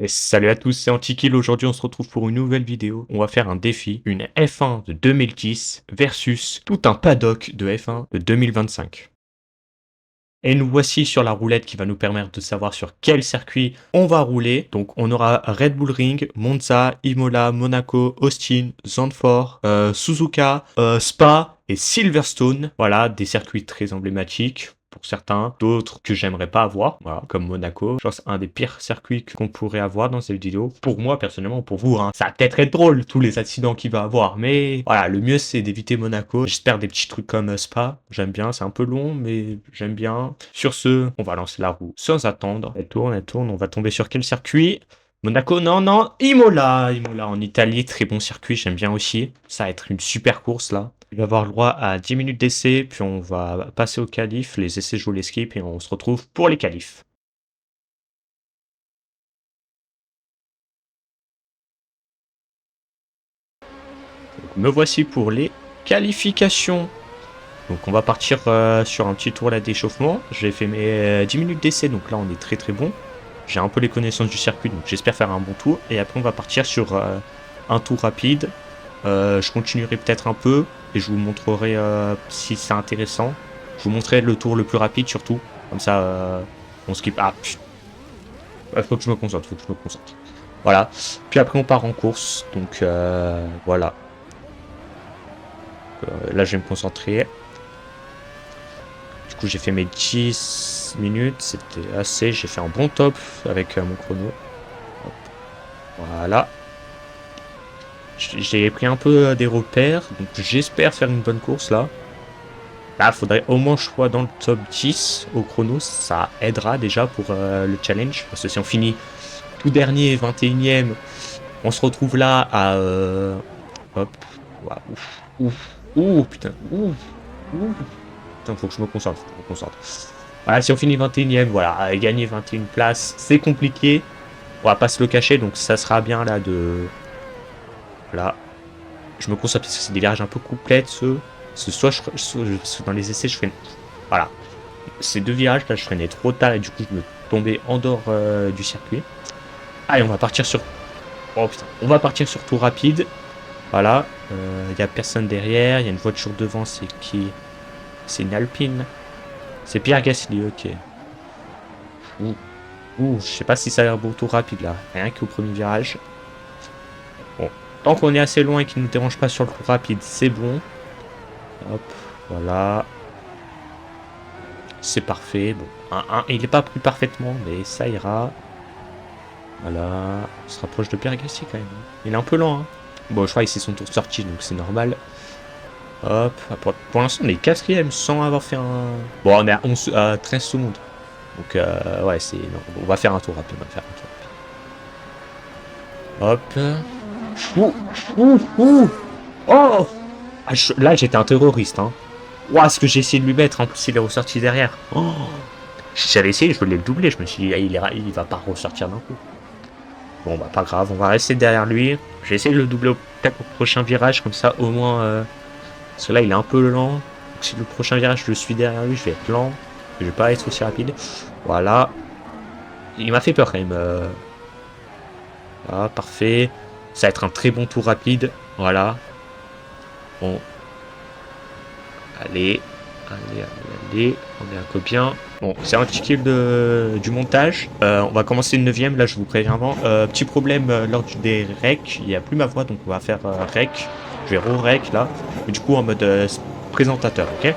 Et salut à tous, c'est Antikill. Aujourd'hui, on se retrouve pour une nouvelle vidéo. On va faire un défi, une F1 de 2010 versus tout un paddock de F1 de 2025. Et nous voici sur la roulette qui va nous permettre de savoir sur quel circuit on va rouler. Donc on aura Red Bull Ring, Monza, Imola, Monaco, Austin, Zandvoort, Suzuka, Spa et Silverstone. Voilà, des circuits très emblématiques pour certains, d'autres que j'aimerais pas avoir, voilà, comme Monaco. Je pense un des pires circuits qu'on pourrait avoir dans cette vidéo. Pour moi, personnellement, pour vous, hein. Ça va peut-être être drôle, tous les accidents qu'il va avoir, mais voilà, le mieux c'est d'éviter Monaco. J'espère des petits trucs comme Spa, j'aime bien, c'est un peu long, mais j'aime bien. Sur ce, on va lancer la roue sans attendre. Elle tourne, on va tomber sur quel circuit? Monaco, non, non, Imola en Italie, très bon circuit, j'aime bien aussi. Ça va être une super course là. Il va avoir le droit à 10 minutes d'essai, puis on va passer au qualif, les essais je vous les skip et on se retrouve pour les qualifs. Donc, me voici pour les qualifications. Donc on va partir sur un petit tour là d'échauffement. J'ai fait mes 10 minutes d'essai, donc là on est très très bon. J'ai un peu les connaissances du circuit, donc j'espère faire un bon tour. Et après on va partir sur un tour rapide. Je continuerai peut-être un peu et je vous montrerai si c'est intéressant. Je vous montrerai le tour le plus rapide surtout. Comme ça on skip. Ah putain. Faut que je me concentre, Voilà. Puis après on part en course. Donc voilà. Là je vais me concentrer. Du coup j'ai fait mes 10 minutes. C'était assez. J'ai fait un bon top avec mon chrono. Hop. Voilà. J'ai pris un peu des repères. Donc j'espère faire une bonne course là. Là, faudrait au moins je sois dans le top 10 au chrono. Ça aidera déjà pour le challenge. Parce que si on finit tout dernier, 21ème, on se retrouve là à... hop. Ouah, putain. Putain, faut que je me concentre. Voilà, si on finit 21ème, voilà, gagner 21 places, c'est compliqué. On va pas se le cacher, donc ça sera bien là de... Voilà. Je me concentre parce que c'est des virages un peu complets, ceux. Soit dans les essais, je freine. Voilà. Ces deux virages, là, je freinais trop tard et du coup, je me tombais en dehors du circuit. Allez, on va partir sur... Oh putain. On va partir sur tour rapide. Voilà. Il n'y a personne derrière. Il y a une voiture devant. C'est qui? C'est une Alpine. C'est Pierre Gasly, ok. Ouh, je sais pas si ça a l'air beau tour rapide, là. Rien qu'au premier virage. Bon. Tant qu'on est assez loin et qu'il ne nous dérange pas sur le tour rapide, c'est bon. Hop, voilà. C'est parfait. Bon, il n'est pas pris parfaitement, mais ça ira. Voilà. On se rapproche de Pierre Gasly quand même. Il est un peu lent. Hein. Bon, je crois que c'est son tour de sortie, donc c'est normal. Hop. Pour l'instant, on est 4ème sans avoir fait un... Bon, on est à 13 secondes. Donc, ouais, c'est... On va faire un tour rapide. Hop. Oh ah, là, j'étais un terroriste, hein. Ouah, ce que j'ai essayé de lui mettre, en plus il est ressorti derrière. Oh, j'avais essayé, je voulais le doubler, je me suis dit, il va pas ressortir d'un coup. Bon, bah pas grave, on va rester derrière lui. J'ai essayé de le doubler peut-être au prochain virage, comme ça au moins... Parce que là, il est un peu lent. Donc, si le prochain virage, je le suis derrière lui, je vais être lent. Je vais pas être aussi rapide. Voilà. Il m'a fait peur quand même. Voilà, parfait. Ça va être un très bon tour rapide. Voilà. Bon. Allez, on est un peu bien. Bon, c'est un petit kill du montage. On va commencer une 9ème, là je vous préviens avant. Petit problème lors des rec, il n'y a plus ma voix, donc on va faire rec. Je vais re-rec là. Mais du coup en mode présentateur, ok.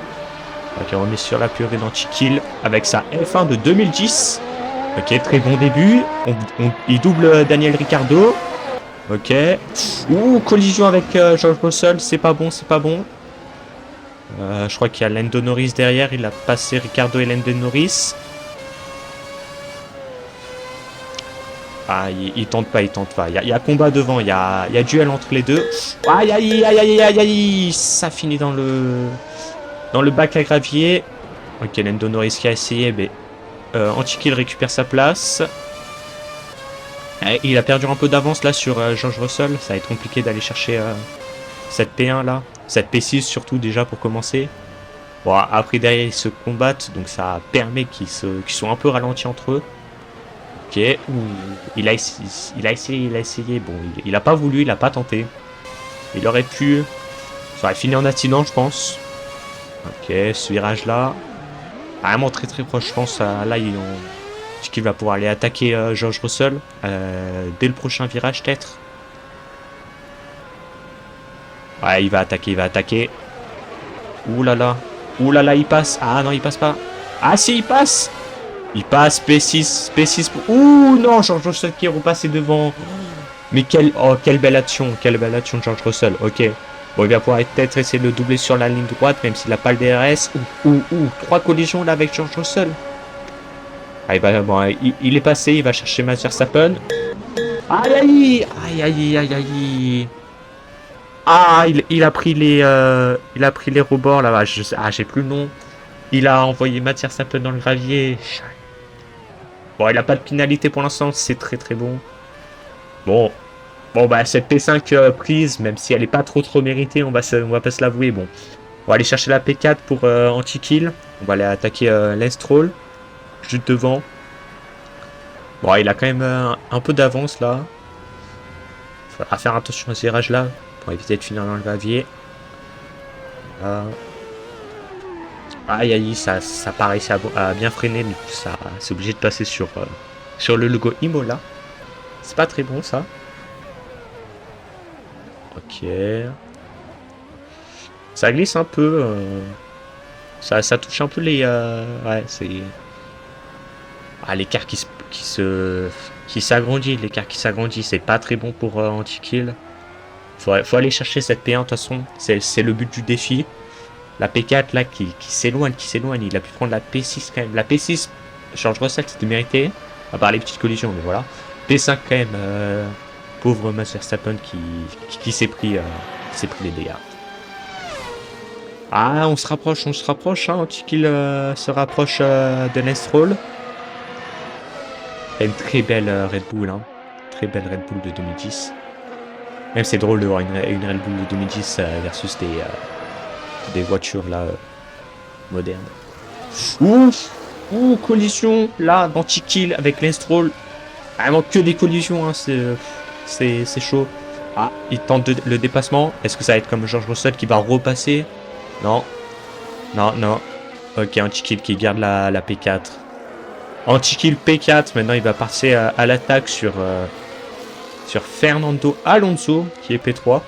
Ok, on est sur la purée d'Antikill avec sa F1 de 2010. Ok, très bon début. Il double Daniel Ricciardo. Ok. Ouh, collision avec George Russell, c'est pas bon. Je crois qu'il y a Lando Norris derrière. Il a passé Ricciardo et Lando Norris. Ah, il tente pas. Il y a combat devant. Il y a duel entre les deux. Aïe. Ça finit dans le bac à gravier. Ok, Lando Norris qui a essayé. Mais Antikill récupère sa place. Il a perdu un peu d'avance là sur George Russell. Ça va être compliqué d'aller chercher cette P1 là. Cette P6 surtout déjà pour commencer. Bon, après derrière ils se combattent, donc ça permet qu'ils soient un peu ralentis entre eux. Ok. Ouh. Il a essayé. Bon, il a pas voulu, il a pas tenté. Il aurait pu. Ça aurait fini en accident, je pense. Ok, ce virage-là. Vraiment très très proche, je pense. Là, qu'il va pouvoir aller attaquer George Russell. Dès le prochain virage, peut-être. Ouais, il va attaquer, il va attaquer. Ouh là là. Ouh là là, il passe. Ah non, il passe pas. Ah si, il passe. Il passe, P6, P6. Ouh non, George Russell qui est repassé devant. Mais quelle belle action de George Russell. Ok. Bon, il va pouvoir peut-être essayer de le doubler sur la ligne droite, même s'il n'a pas le DRS. Ouh, 3 collisions là avec George Russell. Ah, il est passé, il va chercher Max Verstappen. Aïe aïe, aïe aïe aïe aïe. Ah, il a pris les rebords là-bas. J'ai plus le nom. Il a envoyé Max Verstappen dans le gravier. Bon, il a pas de pénalité pour l'instant, c'est très très bon. Bon, bah cette P5 prise, même si elle est pas trop méritée, on va pas se l'avouer. Bon, on va aller chercher la P4 pour anti-kill. On va aller attaquer Lance Stroll, juste devant. Bon, il a quand même un peu d'avance là. Il faudra faire attention à ce virage là pour éviter de finir dans le gravier. Aïe aïe, ça paraissait à bien freiner, du coup ça c'est obligé de passer sur le logo Imola. C'est pas très bon ça. Ok. Ça glisse un peu. Ça touche un peu les. Ouais, c'est. Ah, l'écart qui s'agrandit. L'écart qui s'agrandit, c'est pas très bon pour anti-kill. Faut aller chercher cette P1 de toute façon. C'est le but du défi. La P4 là qui s'éloigne. Il a pu prendre la P6 quand même. La P6, George Russell, c'était mérité. À part les petites collisions, mais voilà. P5 quand même. Pauvre Max Verstappen qui s'est pris les dégâts. Ah, on se rapproche, hein. Anti-kill se rapproche de Lance Stroll. Une très belle Red Bull, hein. Très belle Red Bull de 2010. Même c'est drôle de voir une Red Bull de 2010 versus des voitures là modernes. Ouh, collision là d'anti-kill avec Lance Stroll. Vraiment que des collisions, hein. C'est chaud. Ah, il tente le dépassement. Est-ce que ça va être comme George Russell qui va repasser? Non. Ok, anti-kill qui garde la P4. Anti-kill P4. Maintenant, il va passer à l'attaque sur Fernando Alonso, qui est P3.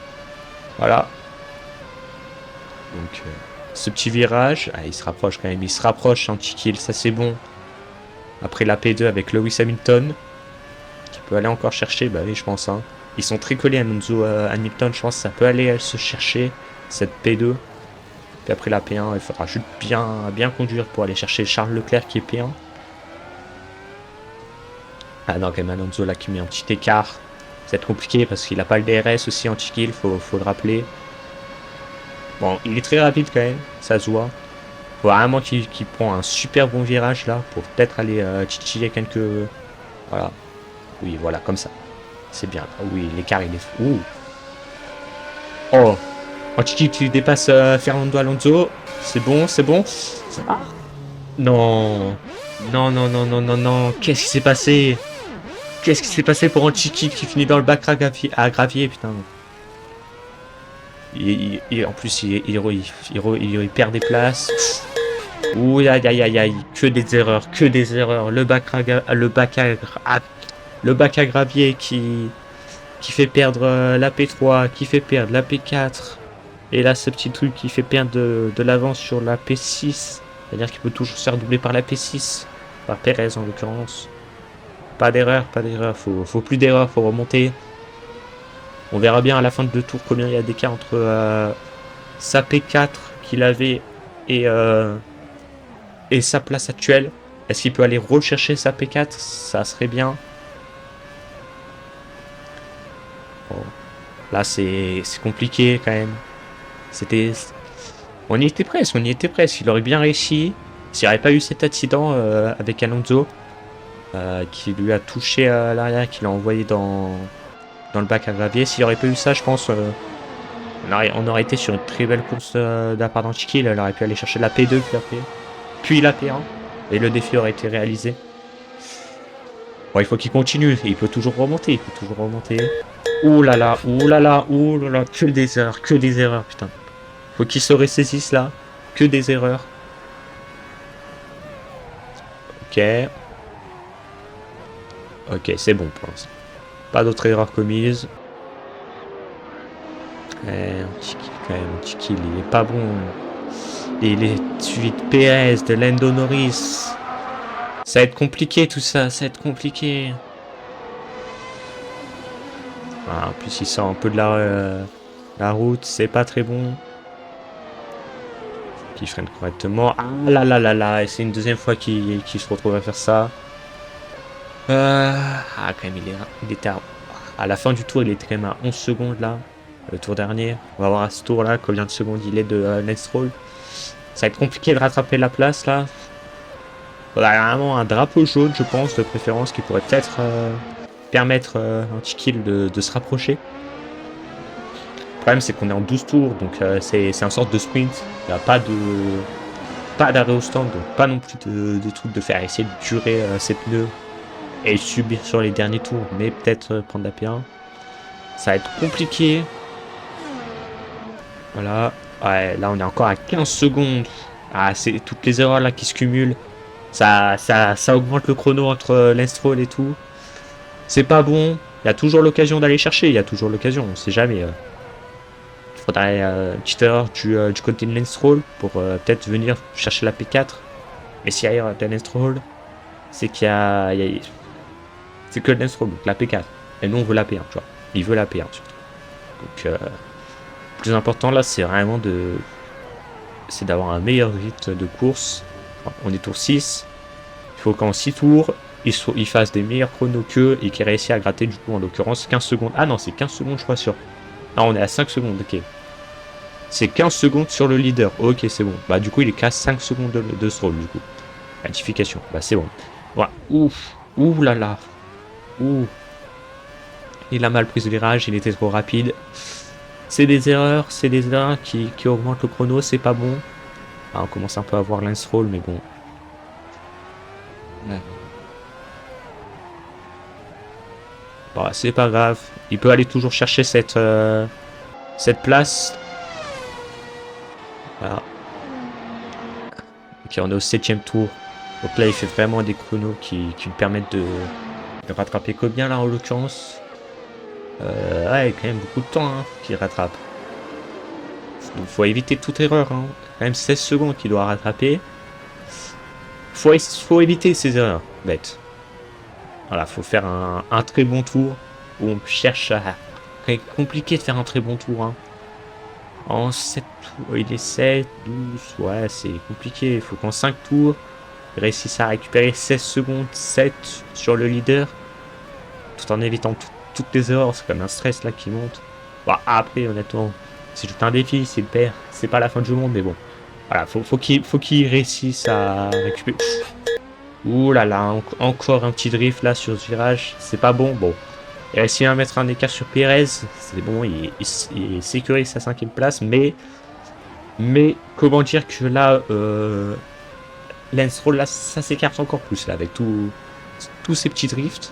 Voilà. Donc, ce petit virage. Ah, il se rapproche quand même. Il se rapproche, anti-kill. Ça, c'est bon. Après la P2 avec Lewis Hamilton. Qui peut aller encore chercher. Bah oui, je pense. Hein. Ils sont très collés, Alonso, Hamilton. Je pense que ça peut aller se chercher cette P2. Puis après la P1, il faudra juste bien conduire pour aller chercher Charles Leclerc qui est P1. Ah non, quand même Alonso là qui met un petit écart. C'est compliqué parce qu'il n'a pas le DRS aussi anti-kill, faut le rappeler. Bon, il est très rapide quand même, ça se voit. Faut vraiment qu'il prend un super bon virage là pour peut-être aller titiller quelques... Voilà. Oui, voilà, comme ça. C'est bien. Oui, l'écart il est... Ouh. Oh. Anti-kill qui dépasse Fernando Alonso. C'est bon. Ah. Non. Qu'est-ce qui s'est passé? Qu'est-ce qui s'est passé pour anti-kill qui finit dans le bac à gravier, putain. En plus, il perd des places. Ouh, aïe. Que des erreurs. Le bac à gravier qui fait perdre la P3, qui fait perdre la P4. Et là, ce petit truc qui fait perdre de l'avance sur la P6. C'est-à-dire qu'il peut toujours se faire doubler par la P6. Par Perez en l'occurrence. Pas d'erreur. Faut plus d'erreur, faut remonter. On verra bien à la fin de 2 tours combien il y a d'écart entre sa P4 qu'il avait et sa place actuelle. Est-ce qu'il peut aller rechercher sa P4? Ça serait bien. Bon. Là, c'est compliqué quand même. On y était presque. Il aurait bien réussi. S'il n'y avait pas eu cet accident avec Alonso, qui lui a touché à l'arrière, qui l'a envoyé dans le bac à gravier. S'il n'y aurait pas eu ça, je pense, on aurait été sur une très belle course de la part d'anti-kill. Elle aurait pu aller chercher la P2, puis la P1. Et le défi aurait été réalisé. Bon, il faut qu'il continue. Il peut toujours remonter. Il peut toujours remonter. Ouh là là, ouh là là, ouh là là. Que des erreurs, putain. Faut qu'il se ressaisisse là. Que des erreurs. Ok. Ok, c'est bon pour l'instant. Pas d'autres erreurs commises. Un petit kill quand même, un petit kill. Il est pas bon. Et les suites PS de Lando Norris. Ça va être compliqué tout ça, ça va être compliqué. Ah, en plus il sort un peu de la route, c'est pas très bon. Puis il freine correctement. Ah là là là là, et c'est une deuxième fois qu'il se retrouve à faire ça. Ah quand même il était à la fin du tour, il était quand même à 11 secondes là. Le tour dernier. On va voir à ce tour là combien de secondes il est de Lance Stroll. Ça va être compliqué de rattraper la place là. Il y a vraiment un drapeau jaune, je pense, de préférence, qui pourrait peut-être permettre un petit kill de se rapprocher. Le problème, c'est qu'on est en 12 tours, donc c'est un sorte de sprint. Il n'y a pas d'arrêt au stand, donc pas non plus de truc de faire essayer de durer ses pneus et subir sur les derniers tours, mais peut-être prendre la P1. Ça va être compliqué. Voilà. Ouais, là, on est encore à 15 secondes. Ah, c'est toutes les erreurs là qui se cumulent. Ça augmente le chrono entre Lance Stroll et tout. C'est pas bon. Il y a toujours l'occasion d'aller chercher. Il y a toujours l'occasion. On sait jamais. Il faudrait une petite erreur du côté de Lance Stroll pour peut-être venir chercher la P4. Mais s'il y a erreur de Lance Stroll, c'est qu'il y a... C'est que Lance Stroll, donc la P4. Et nous, on veut la P1, tu vois. Il veut la P1, surtout. Donc, le plus important, là, c'est vraiment c'est d'avoir un meilleur rythme de course. Enfin, on est tour 6. Il faut qu'en 6 tours, il fasse des meilleurs chronos qu'eux et qu'il réussisse à gratter, du coup, en l'occurrence, 15 secondes. Ah non, c'est 15 secondes, je crois, sur... Non, on est à 5 secondes, ok. C'est 15 secondes sur le leader. Ok, c'est bon. Bah, du coup, il est qu'à 5 secondes de Stroll, du coup. Ratification. Bah, c'est bon. Voilà. Ouf. Ouh là là. Ouh. Il a mal pris le virage, il était trop rapide. C'est des erreurs qui augmentent le chrono, c'est pas bon. Ah, on commence un peu à voir Lance Stroll, mais bon. Ouais. Bon, c'est pas grave. Il peut aller toujours chercher cette place. Voilà. Ok, on est au 7ème tour. Donc là, il fait vraiment des chronos qui lui permettent de rattraper combien là en l'occurrence. Ouais, quand même beaucoup de temps hein, qu'il rattrape. Donc faut éviter toute erreur. Hein. Quand même 16 secondes qu'il doit rattraper. Faut éviter ces erreurs bêtes. Voilà, faut faire un très bon tour. Où on cherche à... C'est compliqué de faire un très bon tour. Hein. En 7 tours, il est 7, 12, ouais, c'est compliqué. Il faut qu'en 5 tours, il réussisse à récupérer 16 secondes, 7 sur le leader. Tout en évitant toutes les erreurs. C'est comme un stress là qui monte. Bon, après, honnêtement, c'est juste un défi. S'il perd, c'est pas la fin du monde, mais bon. Voilà, faut qu'il réussisse à récupérer. Ouh là là, encore un petit drift là sur ce virage. C'est pas bon. Bon, il a réussi à mettre un écart sur Perez. C'est bon, il sécurise sa 5ème place. Mais comment dire que là, Lance Stroll, là, ça s'écarte encore plus là avec tous ces petits drifts.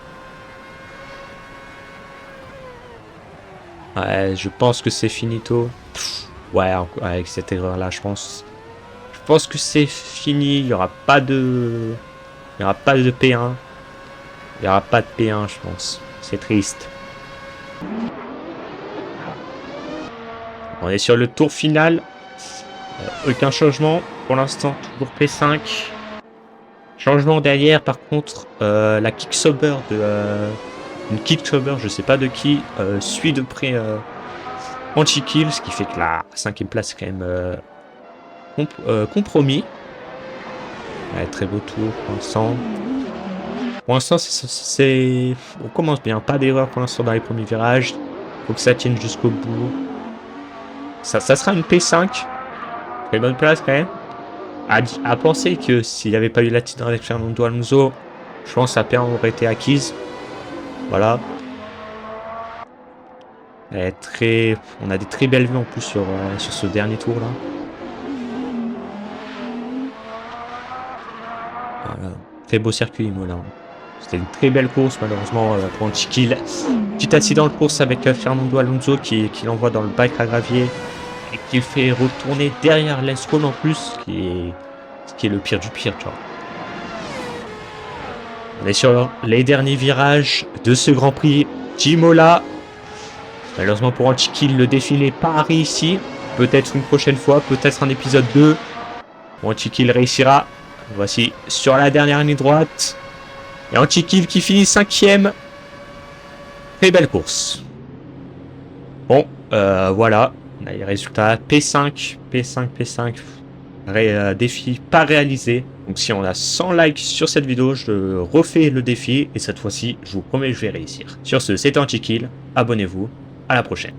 Ouais, je pense que c'est finito. Ouais, avec cette erreur là, je pense que c'est fini. Il y aura pas de P1. Il y aura pas de P1, je pense. C'est triste. On est sur le tour final. Aucun changement pour l'instant. Toujours P5. Changement derrière, par contre, la kick-sober une kick-sober, je sais pas de qui, suit de près anti-kill, ce qui fait que la 5ème place est quand même compromis. Ouais, très beau tour pour l'instant. Pour l'instant, on commence bien. Pas d'erreur pour l'instant dans les premiers virages. Faut que ça tienne jusqu'au bout. Ça sera une P5. Très bonne place quand même. À penser que s'il n'y avait pas eu l'accident avec Fernando Alonso, je pense que la P1 aurait été acquise. Voilà. On a des très belles vues en plus sur ce dernier tour là. Voilà. Très beau circuit, Imola. C'était une très belle course, malheureusement, pour Antiquil. Petit accident de course avec Fernando Alonso qui l'envoie dans le bac à gravier et qui le fait retourner derrière Lance Stroll en plus, ce qui est le pire du pire, tu vois. On est sur les derniers virages de ce Grand Prix d'Imola. Malheureusement pour Antiquil, le défi n'est pas réussi. Peut-être une prochaine fois, peut-être un épisode 2. Antiquil réussira. Voici sur la dernière ligne droite. Et Antiquil qui finit 5ème. Très belle course. Bon, voilà. On a les résultats. P5, P5, P5. Défi pas réalisé. Donc si on a 100 likes sur cette vidéo, je refais le défi. Et cette fois-ci, je vous promets que je vais réussir. Sur ce, c'était Antiquil. Abonnez-vous. À la prochaine.